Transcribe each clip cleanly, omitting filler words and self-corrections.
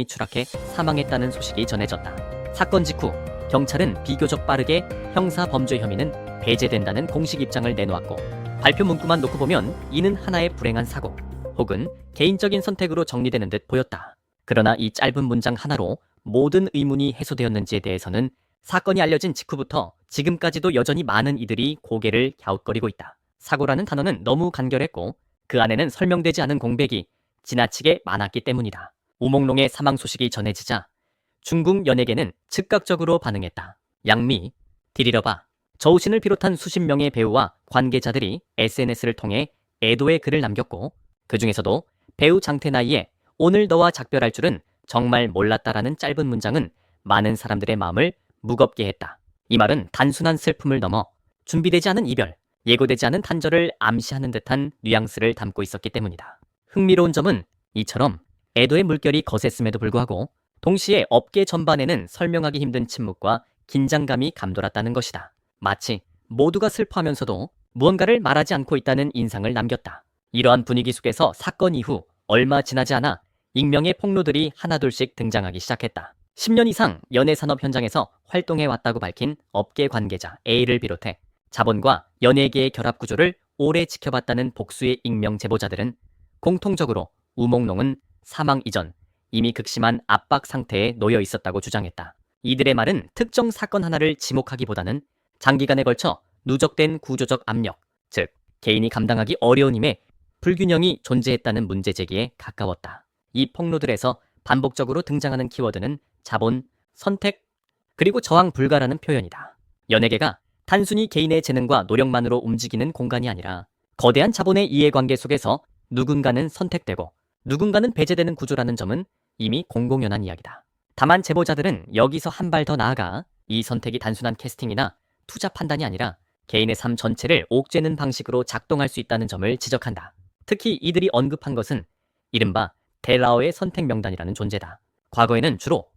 추락해 사망했다는 소식이 전해졌다. 사건 직후 경찰은 비교적 빠르게 형사 범죄 혐의는 배제된다는 공식 입장을 내놓았고, 발표 문구만 놓고 보면 이는 하나의 불행한 사고 혹은 개인적인 선택으로 정리되는 듯 보였다. 그러나 이 짧은 문장 하나로 모든 의문이 해소되었는지에 대해서는 사건이 알려진 직후부터 지금까지도 여전히 많은 이들이 고개를 갸웃거리고 있다. 사고라는 단어는 너무 간결했고 그 안에는 설명되지 않은 공백이 지나치게 많았기 때문이다. 우몽롱의 사망 소식이 전해지자 중국 연예계는 즉각적으로 반응했다. 양미, 디리러바, 저우신을 비롯한 수십 명의 배우와 관계자들이 SNS를 통해 애도의 글을 남겼고, 그 중에서도 배우 장태나이의 오늘 너와 작별할 줄은 정말 몰랐다라는 짧은 문장은 많은 사람들의 마음을 무겁게 했다. 이 말은 단순한 슬픔을 넘어 준비되지 않은 이별, 예고되지 않은 단절을 암시하는 듯한 뉘앙스를 담고 있었기 때문이다. 흥미로운 점은 이처럼 애도의 물결이 거셌음에도 불구하고 동시에 업계 전반에는 설명하기 힘든 침묵과 긴장감이 감돌았다는 것이다. 마치 모두가 슬퍼하면서도 무언가를 말하지 않고 있다는 인상을 남겼다. 이러한 분위기 속에서 사건 이후 얼마 지나지 않아 익명의 폭로들이 하나둘씩 등장하기 시작했다. 10년 이상 연예산업 현장에서 활동해왔다고 밝힌 업계 관계자 A를 비롯해 자본과 연예계의 결합 구조를 오래 지켜봤다는 복수의 익명 제보자들은 공통적으로 우몽롱은 사망 이전 이미 극심한 압박 상태에 놓여 있었다고 주장했다. 이들의 말은 특정 사건 하나를 지목하기보다는 장기간에 걸쳐 누적된 구조적 압력, 즉 개인이 감당하기 어려운 힘의 불균형이 존재했다는 문제 제기에 가까웠다. 이 폭로들에서 반복적으로 등장하는 키워드는 자본, 선택, 그리고 저항 불가라는 표현이다. 연예계가 단순히 개인의 재능과 노력만으로 움직이는 공간이 아니라 거대한 자본의 이해관계 속에서 누군가는 선택되고 누군가는 배제되는 구조라는 점은 이미 공공연한 이야기다. 다만 제보자들은 여기서 한 발 더 나아가 이 선택이 단순한 캐스팅이나 투자 판단이 아니라 개인의 삶 전체를 옥죄는 방식으로 작동할 수 있다는 점을 지적한다. 특히 이들이 언급한 것은 이른바 델라어의 선택 명단이라는 존재다. 과거에는 주로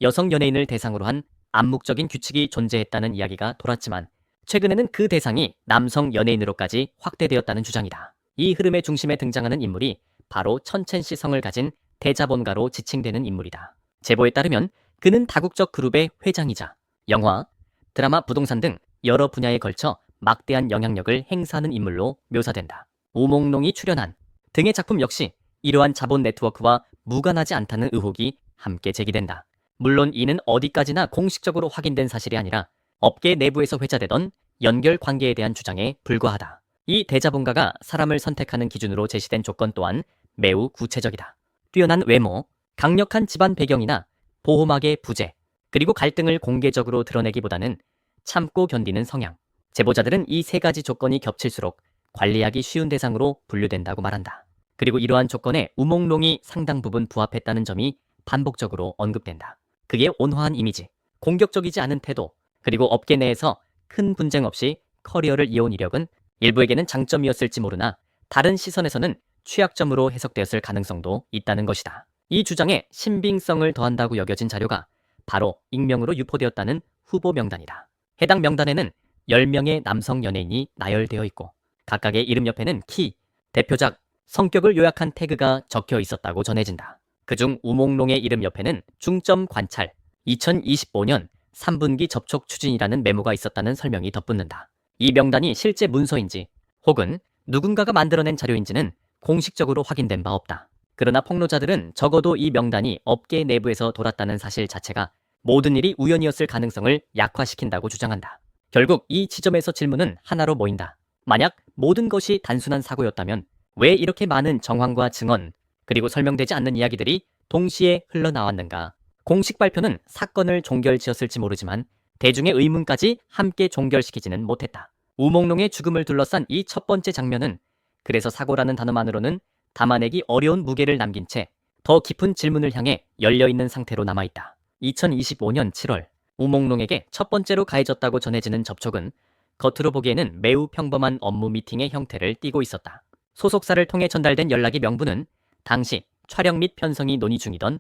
여성 연예인을 대상으로 한 암묵적인 규칙이 존재했다는 이야기가 돌았지만 최근에는 그 대상이 남성 연예인으로까지 확대되었다는 주장이다. 이 흐름의 중심에 등장하는 인물이 바로 천첸씨 성을 가진 대자본가로 지칭되는 인물이다. 제보에 따르면 그는 다국적 그룹의 회장이자 영화, 드라마, 부동산 등 여러 분야에 걸쳐 막대한 영향력을 행사하는 인물로 묘사된다. 우몽롱이 출연한 등의 작품 역시 이러한 자본 네트워크와 무관하지 않다는 의혹이 함께 제기된다. 물론 이는 어디까지나 공식적으로 확인된 사실이 아니라 업계 내부에서 회자되던 연결 관계에 대한 주장에 불과하다. 이 대자본가가 사람을 선택하는 기준으로 제시된 조건 또한 매우 구체적이다. 뛰어난 외모, 강력한 집안 배경이나 보호막의 부재, 그리고 갈등을 공개적으로 드러내기보다는 참고 견디는 성향. 제보자들은 이 세 가지 조건이 겹칠수록 관리하기 쉬운 대상으로 분류된다고 말한다. 그리고 이러한 조건에 우몽롱이 상당 부분 부합했다는 점이 반복적으로 언급된다. 그게 온화한 이미지, 공격적이지 않은 태도, 그리고 업계 내에서 큰 분쟁 없이 커리어를 이어온 이력은 일부에게는 장점이었을지 모르나 다른 시선에서는 취약점으로 해석되었을 가능성도 있다는 것이다. 이 주장에 신빙성을 더한다고 여겨진 자료가 바로 익명으로 유포되었다는 후보 명단이다. 해당 명단에는 10명의 남성 연예인이 나열되어 있고 각각의 이름 옆에는 키, 대표작, 성격을 요약한 태그가 적혀 있었다고 전해진다. 그중 우몽롱의 이름 옆에는 중점 관찰, 2025년 3분기 접촉 추진이라는 메모가 있었다는 설명이 덧붙는다. 이 명단이 실제 문서인지 혹은 누군가가 만들어낸 자료인지는 공식적으로 확인된 바 없다. 그러나 폭로자들은 적어도 이 명단이 업계 내부에서 돌았다는 사실 자체가 모든 일이 우연이었을 가능성을 약화시킨다고 주장한다. 결국 이 지점에서 질문은 하나로 모인다. 만약 모든 것이 단순한 사고였다면 왜 이렇게 많은 정황과 증언, 그리고 설명되지 않는 이야기들이 동시에 흘러나왔는가? 공식 발표는 사건을 종결지었을지 모르지만 대중의 의문까지 함께 종결시키지는 못했다. 우몽롱의 죽음을 둘러싼 이 첫 번째 장면은 그래서 사고라는 단어만으로는 담아내기 어려운 무게를 남긴 채 더 깊은 질문을 향해 열려있는 상태로 남아있다. 2025년 7월 우몽롱에게 첫 번째로 가해졌다고 전해지는 접촉은 겉으로 보기에는 매우 평범한 업무 미팅의 형태를 띠고 있었다. 소속사를 통해 전달된 연락의 명분은 당시 촬영 및 편성이 논의 중이던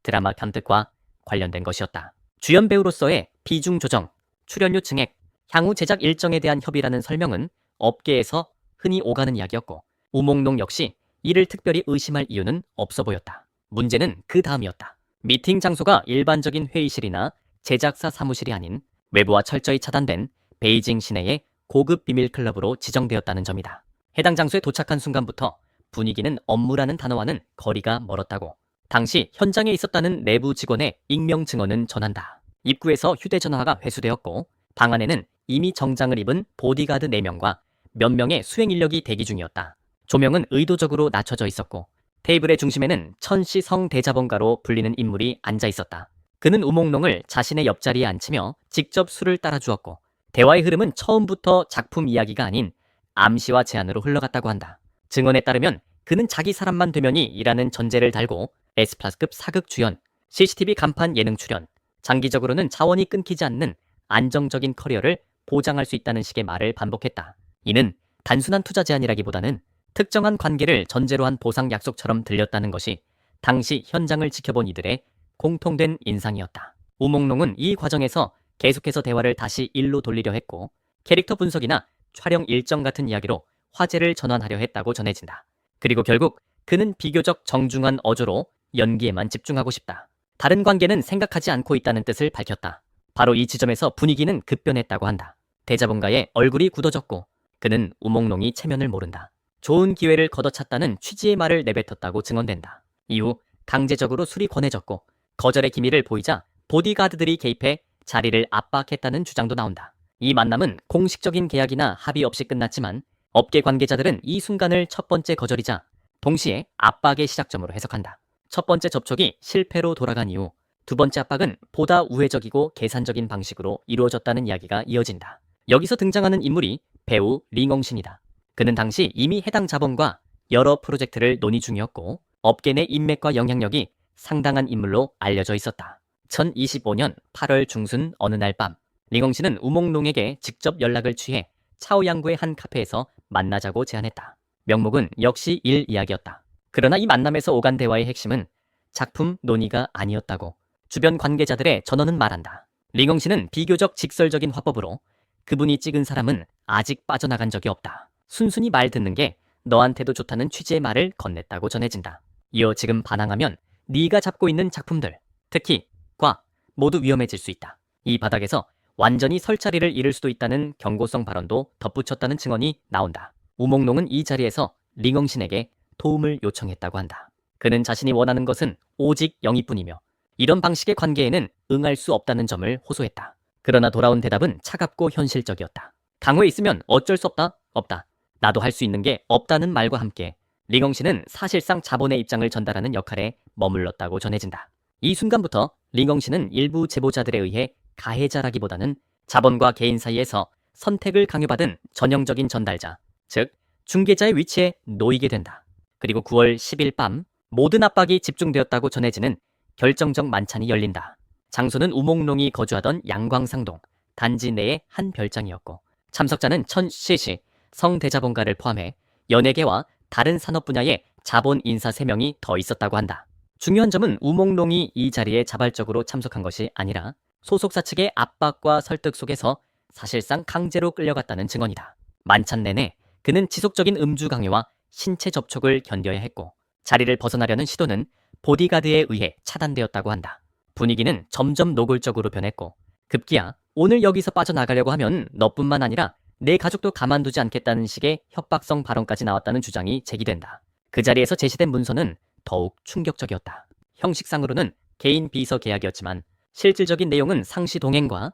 드라마 감독과 관련된 것이었다. 주연 배우로서의 비중 조정, 출연료 증액, 향후 제작 일정에 대한 협의라는 설명은 업계에서 흔히 오가는 이야기였고 우몽롱 역시 이를 특별히 의심할 이유는 없어 보였다. 문제는 그 다음이었다. 미팅 장소가 일반적인 회의실이나 제작사 사무실이 아닌 외부와 철저히 차단된 베이징 시내의 고급 비밀 클럽으로 지정되었다는 점이다. 해당 장소에 도착한 순간부터 분위기는 업무라는 단어와는 거리가 멀었다고 당시 현장에 있었다는 내부 직원의 익명 증언은 전한다. 입구에서 휴대전화가 회수되었고 방 안에는 이미 정장을 입은 보디가드 4명과 몇 명의 수행 인력이 대기 중이었다. 조명은 의도적으로 낮춰져 있었고 테이블의 중심에는 천씨 성대자본가로 불리는 인물이 앉아 있었다. 그는 우몽롱을 자신의 옆자리에 앉히며 직접 술을 따라주었고 대화의 흐름은 처음부터 작품 이야기가 아닌 암시와 제안으로 흘러갔다고 한다. 증언에 따르면 그는 자기 사람만 되면이 이라는 전제를 달고 S플러스급 사극 주연, CCTV 간판 예능 출연, 장기적으로는 자원이 끊기지 않는 안정적인 커리어를 보장할 수 있다는 식의 말을 반복했다. 이는 단순한 투자 제안이라기보다는 특정한 관계를 전제로 한 보상 약속처럼 들렸다는 것이 당시 현장을 지켜본 이들의 공통된 인상이었다. 우몽롱은 이 과정에서 계속해서 대화를 다시 일로 돌리려 했고 캐릭터 분석이나 촬영 일정 같은 이야기로 화제를 전환하려 했다고 전해진다. 그리고 결국 그는 비교적 정중한 어조로 연기에만 집중하고 싶다. 다른 관계는 생각하지 않고 있다는 뜻을 밝혔다. 바로 이 지점에서 분위기는 급변했다고 한다. 대자본가의 얼굴이 굳어졌고 그는 우몽롱이 체면을 모른다. 좋은 기회를 걷어찼다는 취지의 말을 내뱉었다고 증언된다. 이후 강제적으로 술이 권해졌고 거절의 기미를 보이자 보디가드들이 개입해 자리를 압박했다는 주장도 나온다. 이 만남은 공식적인 계약이나 합의 없이 끝났지만 업계 관계자들은 이 순간을 첫 번째 거절이자 동시에 압박의 시작점으로 해석한다. 첫 번째 접촉이 실패로 돌아간 이후 두 번째 압박은 보다 우회적이고 계산적인 방식으로 이루어졌다는 이야기가 이어진다. 여기서 등장하는 인물이 배우 링엉신이다. 그는 당시 이미 해당 자본과 여러 프로젝트를 논의 중이었고 업계 내 인맥과 영향력이 상당한 인물로 알려져 있었다. 2025년 8월 중순 어느 날 밤 링엉신은 우몽롱에게 직접 연락을 취해 차오양구의 한 카페에서 만나자고 제안했다. 명목은 역시 일 이야기였다. 그러나 이 만남에서 오간 대화의 핵심은 작품 논의가 아니었다고 주변 관계자들의 전언은 말한다. 링엉신은 비교적 직설적인 화법으로 그분이 찍은 사람은 아직 빠져나간 적이 없다. 순순히 말 듣는 게 너한테도 좋다는 취지의 말을 건넸다고 전해진다. 이어 지금 반항하면 네가 잡고 있는 작품들, 특히 과 모두 위험해질 수 있다. 이 바닥에서 완전히 설 자리를 잃을 수도 있다는 경고성 발언도 덧붙였다는 증언이 나온다. 우몽롱은 이 자리에서 링엉신에게 도움을 요청했다고 한다. 그는 자신이 원하는 것은 오직 영희뿐이며 이런 방식의 관계에는 응할 수 없다는 점을 호소했다. 그러나 돌아온 대답은 차갑고 현실적이었다. 강호에 있으면 어쩔 수 없다? 없다. 나도 할 수 있는 게 없다는 말과 함께 링엉신은 사실상 자본의 입장을 전달하는 역할에 머물렀다고 전해진다. 이 순간부터 링엉신은 일부 제보자들에 의해 가해자라기보다는 자본과 개인 사이에서 선택을 강요받은 전형적인 전달자, 즉 중개자의 위치에 놓이게 된다. 그리고 9월 10일 밤 모든 압박이 집중되었다고 전해지는 결정적 만찬이 열린다. 장소는 우몽롱이 거주하던 양광상동 단지 내의 한 별장이었고 참석자는 천씨씨 성대자본가를 포함해 연예계와 다른 산업 분야의 자본 인사 3명이 더 있었다고 한다. 중요한 점은 우몽롱이 이 자리에 자발적으로 참석한 것이 아니라 소속사 측의 압박과 설득 속에서 사실상 강제로 끌려갔다는 증언이다. 만찬 내내 그는 지속적인 음주 강요와 신체 접촉을 견뎌야 했고 자리를 벗어나려는 시도는 보디가드에 의해 차단되었다고 한다. 분위기는 점점 노골적으로 변했고 급기야 오늘 여기서 빠져나가려고 하면 너뿐만 아니라 내 가족도 가만두지 않겠다는 식의 협박성 발언까지 나왔다는 주장이 제기된다. 그 자리에서 제시된 문서는 더욱 충격적이었다. 형식상으로는 개인 비서 계약이었지만 실질적인 내용은 상시 동행과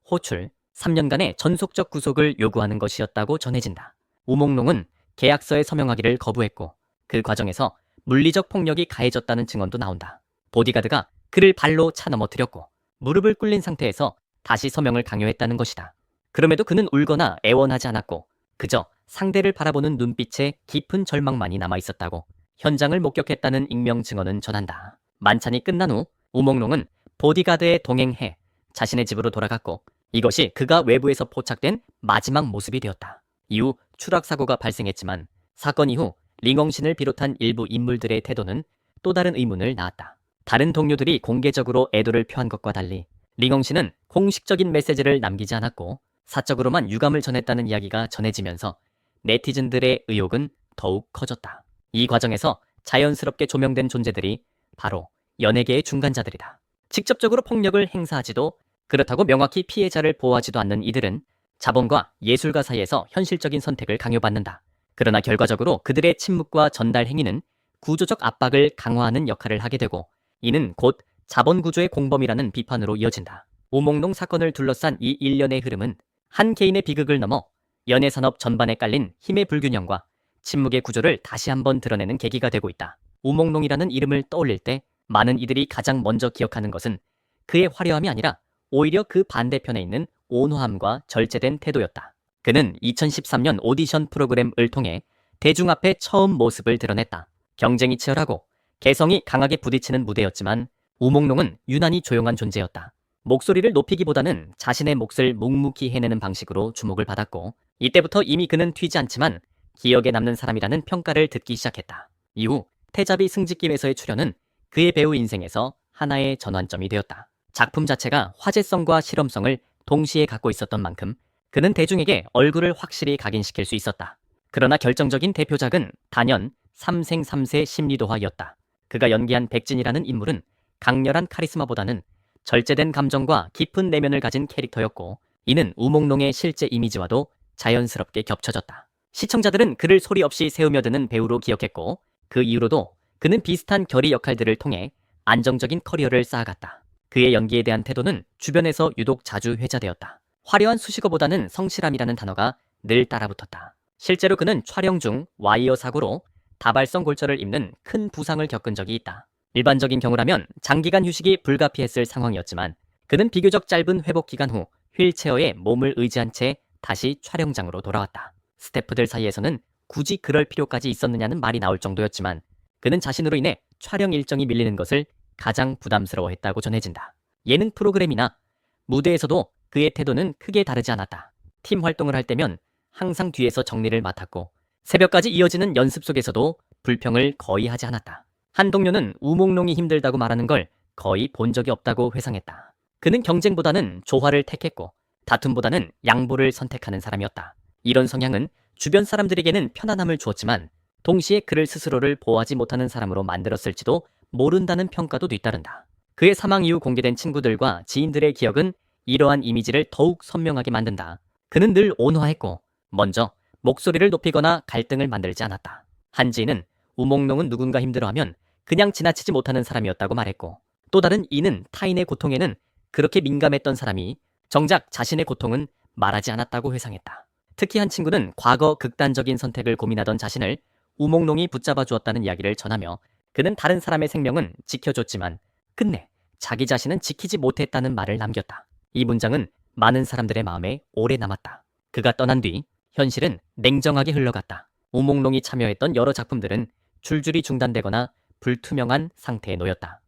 호출, 3년간의 전속적 구속을 요구하는 것이었다고 전해진다. 우몽롱은 계약서에 서명하기를 거부했고 그 과정에서 물리적 폭력이 가해졌다는 증언도 나온다. 보디가드가 그를 발로 차 넘어뜨렸고 무릎을 꿇린 상태에서 다시 서명을 강요했다는 것이다. 그럼에도 그는 울거나 애원하지 않았고 그저 상대를 바라보는 눈빛에 깊은 절망만이 남아있었다고 현장을 목격했다는 익명 증언은 전한다. 만찬이 끝난 후 우몽롱은 보디가드에 동행해 자신의 집으로 돌아갔고 이것이 그가 외부에서 포착된 마지막 모습이 되었다. 이후 추락사고가 발생했지만 사건 이후 링엉신을 비롯한 일부 인물들의 태도는 또 다른 의문을 낳았다. 다른 동료들이 공개적으로 애도를 표한 것과 달리 링엉신은 공식적인 메시지를 남기지 않았고 사적으로만 유감을 전했다는 이야기가 전해지면서 네티즌들의 의혹은 더욱 커졌다. 이 과정에서 자연스럽게 조명된 존재들이 바로 연예계의 중간자들이다. 직접적으로 폭력을 행사하지도 그렇다고 명확히 피해자를 보호하지도 않는 이들은 자본과 예술가 사이에서 현실적인 선택을 강요받는다. 그러나 결과적으로 그들의 침묵과 전달 행위는 구조적 압박을 강화하는 역할을 하게 되고 이는 곧 자본구조의 공범이라는 비판으로 이어진다. 우몽농 사건을 둘러싼 이 일련의 흐름은 한 개인의 비극을 넘어 연예산업 전반에 깔린 힘의 불균형과 침묵의 구조를 다시 한번 드러내는 계기가 되고 있다. 우몽농이라는 이름을 떠올릴 때 많은 이들이 가장 먼저 기억하는 것은 그의 화려함이 아니라 오히려 그 반대편에 있는 온화함과 절제된 태도였다. 그는 2013년 오디션 프로그램을 통해 대중 앞에 처음 모습을 드러냈다. 경쟁이 치열하고 개성이 강하게 부딪히는 무대였지만 우몽농은 유난히 조용한 존재였다. 목소리를 높이기보다는 자신의 몫을 묵묵히 해내는 방식으로 주목을 받았고 이때부터 이미 그는 튀지 않지만 기억에 남는 사람이라는 평가를 듣기 시작했다. 이후 태자비 승직김에서의 출연은 그의 배우 인생에서 하나의 전환점이 되었다. 작품 자체가 화제성과 실험성을 동시에 갖고 있었던 만큼 그는 대중에게 얼굴을 확실히 각인시킬 수 있었다. 그러나 결정적인 대표작은 단연 삼생 삼세 심리도화였다. 그가 연기한 백진이라는 인물은 강렬한 카리스마보다는 절제된 감정과 깊은 내면을 가진 캐릭터였고 이는 우몽농의 실제 이미지와도 자연스럽게 겹쳐졌다. 시청자들은 그를 소리 없이 세우며 드는 배우로 기억했고 그 이후로도 그는 비슷한 결의 역할들을 통해 안정적인 커리어를 쌓아갔다. 그의 연기에 대한 태도는 주변에서 유독 자주 회자되었다. 화려한 수식어보다는 성실함이라는 단어가 늘 따라붙었다. 실제로 그는 촬영 중 와이어 사고로 다발성 골절을 입는 큰 부상을 겪은 적이 있다. 일반적인 경우라면 장기간 휴식이 불가피했을 상황이었지만 그는 비교적 짧은 회복 기간 후 휠체어에 몸을 의지한 채 다시 촬영장으로 돌아왔다. 스태프들 사이에서는 굳이 그럴 필요까지 있었느냐는 말이 나올 정도였지만 그는 자신으로 인해 촬영 일정이 밀리는 것을 가장 부담스러워했다고 전해진다. 예능 프로그램이나 무대에서도 그의 태도는 크게 다르지 않았다. 팀 활동을 할 때면 항상 뒤에서 정리를 맡았고 새벽까지 이어지는 연습 속에서도 불평을 거의 하지 않았다. 한 동료는 우몽농이 힘들다고 말하는 걸 거의 본 적이 없다고 회상했다. 그는 경쟁보다는 조화를 택했고 다툼보다는 양보를 선택하는 사람이었다. 이런 성향은 주변 사람들에게는 편안함을 주었지만 동시에 그를 스스로를 보호하지 못하는 사람으로 만들었을지도 모른다는 평가도 뒤따른다. 그의 사망 이후 공개된 친구들과 지인들의 기억은 이러한 이미지를 더욱 선명하게 만든다. 그는 늘 온화했고 먼저 목소리를 높이거나 갈등을 만들지 않았다. 한 지인은 우몽농은 누군가 힘들어하면 그냥 지나치지 못하는 사람이었다고 말했고 또 다른 이는 타인의 고통에는 그렇게 민감했던 사람이 정작 자신의 고통은 말하지 않았다고 회상했다. 특히 한 친구는 과거 극단적인 선택을 고민하던 자신을 우몽농이 붙잡아 주었다는 이야기를 전하며 그는 다른 사람의 생명은 지켜줬지만 끝내 자기 자신은 지키지 못했다는 말을 남겼다. 이 문장은 많은 사람들의 마음에 오래 남았다. 그가 떠난 뒤 현실은 냉정하게 흘러갔다. 우몽농이 참여했던 여러 작품들은 줄줄이 중단되거나 불투명한 상태에 놓였다.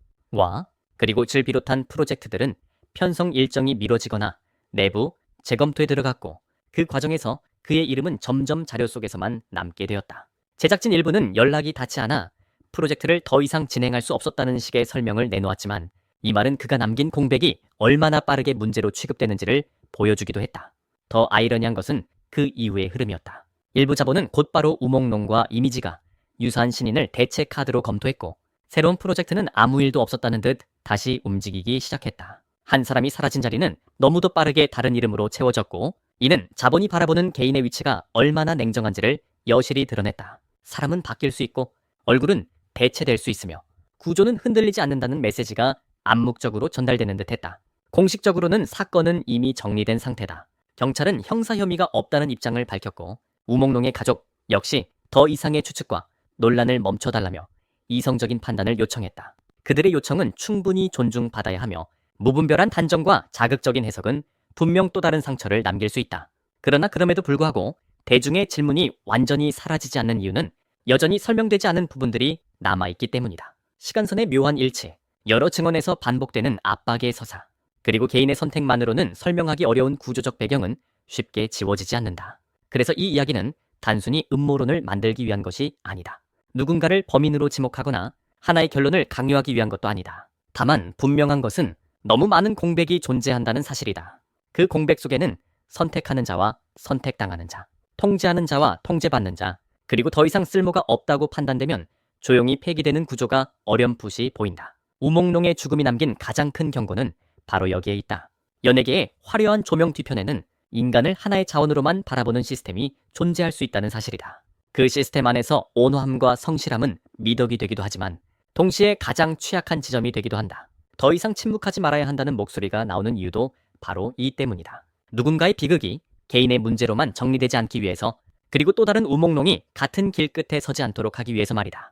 그리고 질 비롯한 프로젝트들은 편성 일정이 미뤄지거나 내부 재검토에 들어갔고 그 과정에서 그의 이름은 점점 자료 속에서만 남게 되었다. 제작진 일부는 연락이 닿지 않아 프로젝트를 더 이상 진행할 수 없었다는 식의 설명을 내놓았지만 이 말은 그가 남긴 공백이 얼마나 빠르게 문제로 취급되는지를 보여주기도 했다. 더 아이러니한 것은 그 이후의 흐름이었다. 일부 자본은 곧바로 우몽농과 이미지가 유사한 신인을 대체 카드로 검토했고 새로운 프로젝트는 아무 일도 없었다는 듯 다시 움직이기 시작했다. 한 사람이 사라진 자리는 너무도 빠르게 다른 이름으로 채워졌고 이는 자본이 바라보는 개인의 위치가 얼마나 냉정한지를 여실히 드러냈다. 사람은 바뀔 수 있고 얼굴은 대체될 수 있으며 구조는 흔들리지 않는다는 메시지가 암묵적으로 전달되는 듯했다. 공식적으로는 사건은 이미 정리된 상태다. 경찰은 형사 혐의가 없다는 입장을 밝혔고 우몽농의 가족 역시 더 이상의 추측과 논란을 멈춰달라며 이성적인 판단을 요청했다. 그들의 요청은 충분히 존중받아야 하며 무분별한 단정과 자극적인 해석은 분명 또 다른 상처를 남길 수 있다. 그러나 그럼에도 불구하고 대중의 질문이 완전히 사라지지 않는 이유는 여전히 설명되지 않은 부분들이 남아있기 때문이다. 시간선의 묘한 일치, 여러 증언에서 반복되는 압박의 서사, 그리고 개인의 선택만으로는 설명하기 어려운 구조적 배경은 쉽게 지워지지 않는다. 그래서 이 이야기는 단순히 음모론을 만들기 위한 것이 아니다. 누군가를 범인으로 지목하거나 하나의 결론을 강요하기 위한 것도 아니다. 다만 분명한 것은 너무 많은 공백이 존재한다는 사실이다. 그 공백 속에는 선택하는 자와 선택당하는 자, 통제하는 자와 통제받는 자, 그리고 더 이상 쓸모가 없다고 판단되면 조용히 폐기되는 구조가 어렴풋이 보인다. 우몽룡의 죽음이 남긴 가장 큰 경고는 바로 여기에 있다. 연예계의 화려한 조명 뒤편에는 인간을 하나의 자원으로만 바라보는 시스템이 존재할 수 있다는 사실이다. 그 시스템 안에서 온화함과 성실함은 미덕이 되기도 하지만 동시에 가장 취약한 지점이 되기도 한다. 더 이상 침묵하지 말아야 한다는 목소리가 나오는 이유도 바로 이 때문이다. 누군가의 비극이 개인의 문제로만 정리되지 않기 위해서, 그리고 또 다른 우몽룡이 같은 길 끝에 서지 않도록 하기 위해서 말이다.